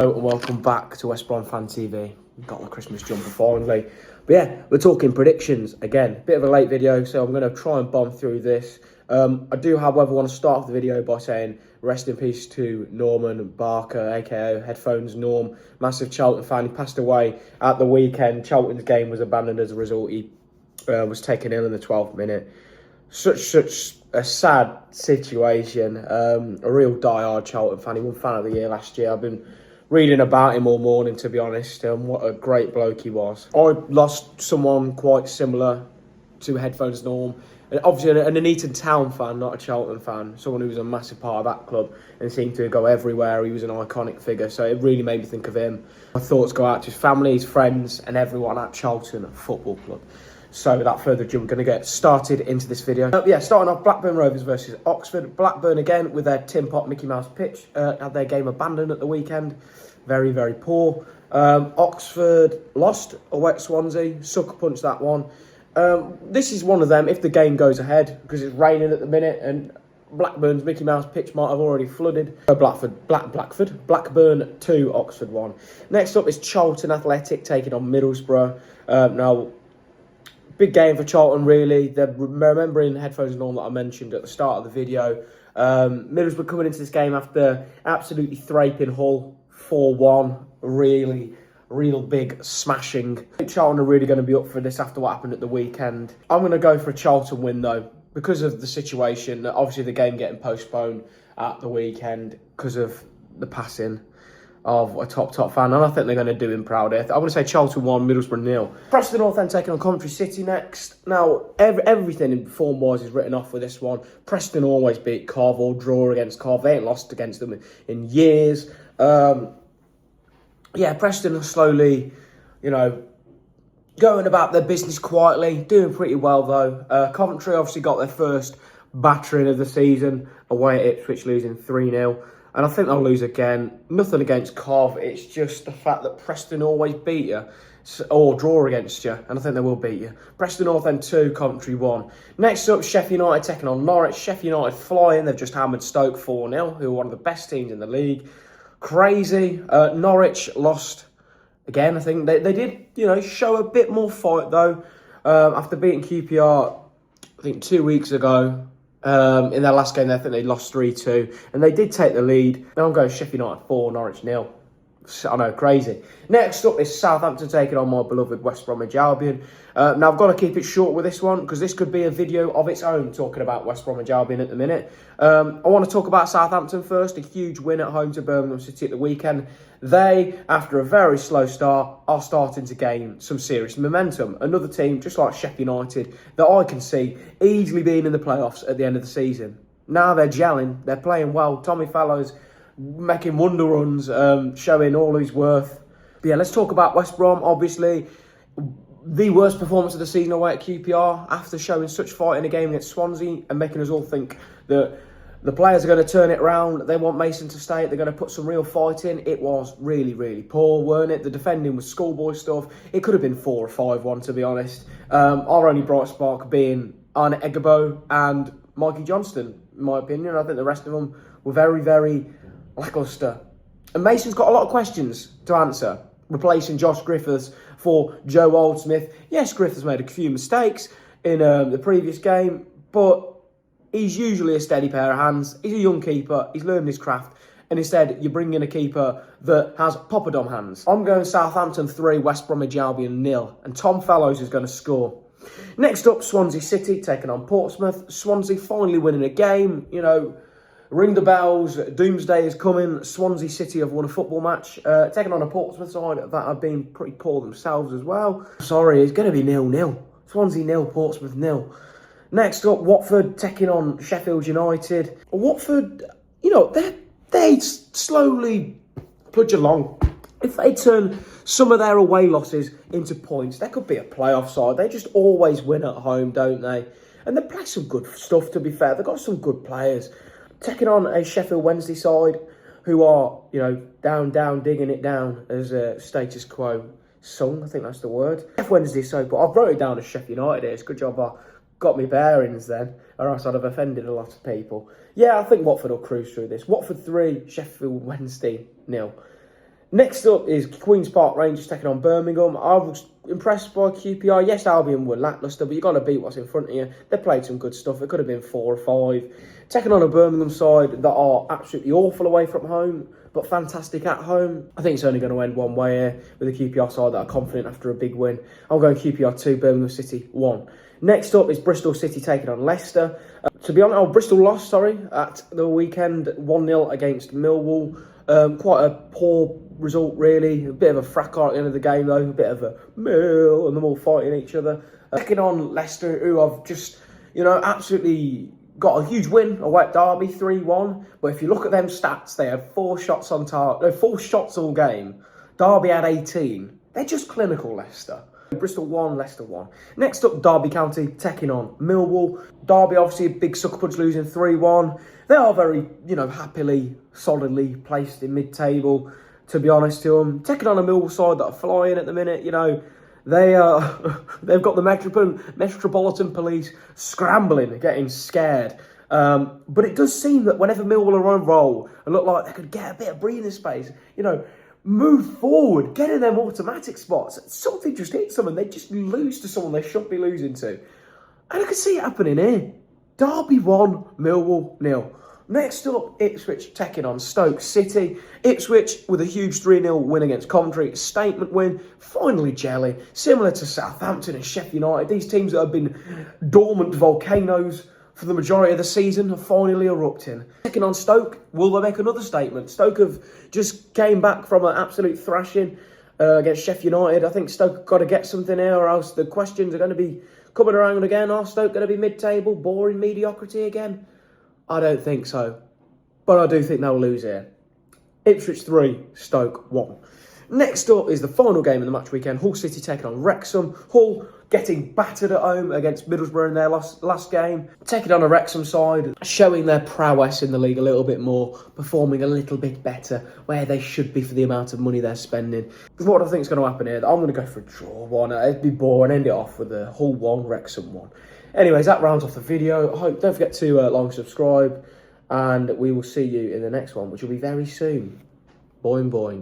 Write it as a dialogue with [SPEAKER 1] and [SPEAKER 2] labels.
[SPEAKER 1] Hello and welcome back to West Brom Fan TV. We've got the Christmas jumper finally. But yeah, we're talking predictions again. Bit of a late video, so I'm going to try and bomb through this. I do, however, want to start the video by saying rest in peace to Norman Barker, aka Headphones Norm, massive Charlton fan. He passed away at the weekend. Charlton's game was abandoned as a result. He was taken ill in the 12th minute. Such a sad situation. A real die-hard Charlton fan. He won Fan of the Year last year. I've been reading about him all morning, to be honest. What a great bloke he was. I lost someone quite similar to Headphones Norm. And obviously an Nuneaton Town fan, not a Charlton fan. Someone who was a massive part of that club and seemed to go everywhere. He was an iconic figure, so it really made me think of him. My thoughts go out to his family, his friends, and everyone at Charlton Football Club. So without further ado, we're going to get started into this video. Starting off, Blackburn Rovers versus Oxford. Blackburn again with their Tin Pot Mickey Mouse pitch. Had their game abandoned at the weekend. Very, very poor. Oxford lost away at Swansea. Sucker punched that one. This is one of them, if the game goes ahead, because it's raining at the minute and Blackburn's Mickey Mouse pitch might have already flooded. Blackburn 2, Oxford 1. Next up is Charlton Athletic taking on Middlesbrough. Now, big game for Charlton, really. They're remembering Headphones Norm that I mentioned at the start of the video. Middlesbrough coming into this game after absolutely thraping Hull 4-1. Real big smashing. I think Charlton are really going to be up for this after what happened at the weekend. I'm going to go for a Charlton win, though, because of the situation. Obviously, the game getting postponed at the weekend because of the passing of a top fan, and I think they're going to do him proud. I'm going to say Charlton 1, Middlesbrough 0. Preston North End taking on Coventry City next. Now, everything in form-wise is written off with this one. Preston always beat Cov or draw against Cov. They ain't lost against them in years. Preston are slowly, going about their business quietly, doing pretty well though. Coventry obviously got their first battering of the season away at Ipswich, losing 3-0. And I think they'll lose again. Nothing against Cov. It's just the fact that Preston always beat you or draw against you. And I think they will beat you. Preston North End 2, Coventry 1. Next up, Sheffield United taking on Norwich. Sheffield United flying. They've just hammered Stoke 4-0, who are one of the best teams in the league. Crazy. Norwich lost again. I think they did, show a bit more fight though. After beating QPR, I think 2 weeks ago. In their last game, I think they lost 3-2, and they did take the lead. Now I'm going Sheffield United 4, Norwich 0. I know, crazy. Next up is Southampton taking on my beloved West Bromwich Albion. Now I've got to keep it short with this one because this could be a video of its own talking about West Bromwich Albion at the minute. I want to talk about Southampton first. A huge win at home to Birmingham City at the weekend. They, after a very slow start, are starting to gain some serious momentum. Another team, just like Sheffield United, that I can see easily being in the playoffs at the end of the season. Now they're gelling. They're playing well. Tommy Fallow's making wonder runs, showing all his worth. But yeah, let's talk about West Brom. Obviously, the worst performance of the season away at QPR after showing such fight in a game against Swansea and making us all think that the players are going to turn it around. They want Mason to stay. They're going to put some real fight in. It was really poor, weren't it? The defending was schoolboy stuff. It could have been 4 or 5-1, to be honest. Our only bright spark being Arne Eggerbo and Mikey Johnston, in my opinion. I think the rest of them were very lacklustre. And Mason's got a lot of questions to answer, replacing Josh Griffiths for Joe Oldsmith. Yes, Griffiths made a few mistakes in the previous game, but he's usually a steady pair of hands. He's a young keeper. He's learned his craft. And instead, you bring in a keeper that has poppadom hands. I'm going Southampton 3, West Bromwich Albion 0. And Tom Fellows is going to score. Next up, Swansea City taking on Portsmouth. Swansea finally winning a game. Ring the bells. Doomsday is coming. Swansea City have won a football match. Taking on a Portsmouth side that have been pretty poor themselves as well. Sorry, it's going to be 0-0. Swansea 0, Portsmouth 0. Next up, Watford taking on Sheffield United. Watford, they slowly plunge along. If they turn some of their away losses into points, they could be a playoff side. They just always win at home, don't they? And they play some good stuff, to be fair. They've got some good players. Taking on a Sheffield Wednesday side who are, down, digging it down, as a status quo sung. I think that's the word. Sheffield Wednesday so, but I've wrote it down as Sheffield United. It's a good job I got me bearings then, or else I'd have offended a lot of people. Yeah, I think Watford will cruise through this. Watford 3, Sheffield Wednesday 0. Next up is Queen's Park Rangers taking on Birmingham. I was impressed by QPR. Yes, Albion were lacklustre, but you've got to beat what's in front of you. They played some good stuff. It could have been 4 or 5. Taking on a Birmingham side that are absolutely awful away from home, but fantastic at home. I think it's only going to end one way here with the QPR side that are confident after a big win. I'm going QPR 2, Birmingham City 1. Next up is Bristol City taking on Leicester. To be honest, Bristol lost, at the weekend, 1-0 against Millwall. Quite a poor result, really. A bit of a fracas at the end of the game, though. A bit of a mill, and them all fighting each other. Taking on Leicester, who have just, absolutely got a huge win away at Derby, 3-1. But if you look at them stats, they had 4 shots on target. No, 4 shots all game. Derby had 18. They're just clinical, Leicester. Bristol 1, Leicester 1. Next up, Derby County taking on Millwall. Derby, obviously, a big sucker punch, losing 3-1. They are very, happily, solidly placed in mid-table, to be honest to them. Taking on a Millwall side that are flying at the minute, they've got the Metropolitan Police scrambling, getting scared. But it does seem that whenever Millwall are on roll and look like they could get a bit of breathing space, move forward, get in them automatic spots, something just hits them and they just lose to someone they should be losing to. And I can see it happening here. Derby 1, Millwall 0. Next up, Ipswich taking on Stoke City. Ipswich with a huge 3-0 win against Coventry. Statement win, finally jelly. Similar to Southampton and Sheffield United. These teams that have been dormant volcanoes for the majority of the season are finally erupting. Taking on Stoke, will they make another statement? Stoke have just came back from an absolute thrashing against Sheffield United. I think Stoke have got to get something here, or else the questions are going to be coming around again. Are Stoke going to be mid-table, boring mediocrity again? I don't think so. But I do think they'll lose here. Ipswich 3, Stoke 1. Next up is the final game of the match weekend. Hull City taking on Wrexham. Hull getting battered at home against Middlesbrough in their last game. Taking on a Wrexham side, showing their prowess in the league a little bit more, performing a little bit better where they should be for the amount of money they're spending. What I think is going to happen here, I'm going to go for a draw one. It'd be boring, end it off with a Hull 1, Wrexham 1. Anyways, that rounds off the video. Don't forget to like and subscribe, and we will see you in the next one, which will be very soon. Boing, boing.